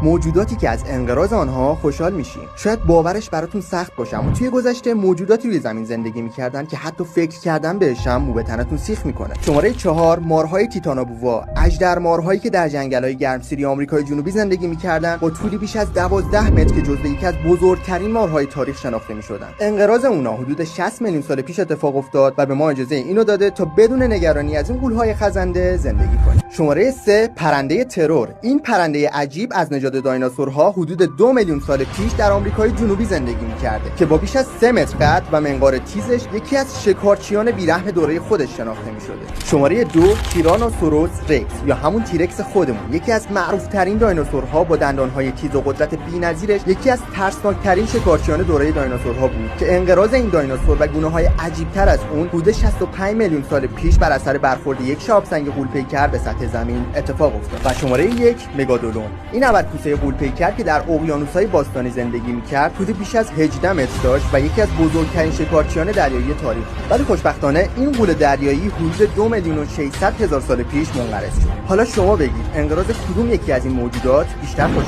موجوداتی که از انقراض آنها خوشحال میشیم. شاید باورش براتون سخت باشه، اما توی گذشته موجوداتی روی زمین زندگی میکردن که حتی فکر کردن بهش هم مو به تنتون سیخ میکنه. شماره 4 مارهای تیتانوبوا، اژدرمارهایی که در جنگل‌های گرمسیری آمریکای جنوبی زندگی میکردن، با طولی بیش از 12 متر که جزو یکی از بزرگترین مارهای تاریخ شناخته میشدن. انقراض اونها حدود 60 میلیون سال پیش اتفاق افتاد و به ما اجازه اینو داده تا بدون نگرانی از این غول‌های خزنده زندگی کنیم. شماره 3 پرنده ترور. این پرنده عجیب از نژاد دایناسورها حدود 2 میلیون سال پیش در آمریکای جنوبی زندگی می‌کرده که با بیش از 3 متر قد و منقار تیزش یکی از شکارچیان بیرحم دوره خودش شناخته می‌شده. شماره 2 تیرانوسوروس رکس یا همون تیرکس خودمون، یکی از معروف‌ترین دایناسورها با دندان‌های تیز و قدرت بی‌نظیرش، یکی از ترسناک‌ترین شکارچیان دوره دایناسورها بود که انقراض این دایناسور و گونه‌های عجیب‌تر از اون حدود 65 میلیون سال پیش بر اثر برخورد یک شهاب‌سنگ غول‌پیکر به سطح زمین اتفاق افتاد. و شماره 1 مگادولون. این ابرکوسه غول‌پیکر که در اقیانوس‌های باستانی زندگی می‌کرد، حدود بیش از 18 متر داشت و یکی از بزرگترین شکارچیان دریایی تاریخ. ولی خوشبختانه این غول دریایی حدود 2 میلیون و 600 هزار سال پیش منقرض شد. حالا شما بگید انقراض کدوم یکی از این موجودات بیشتر خوش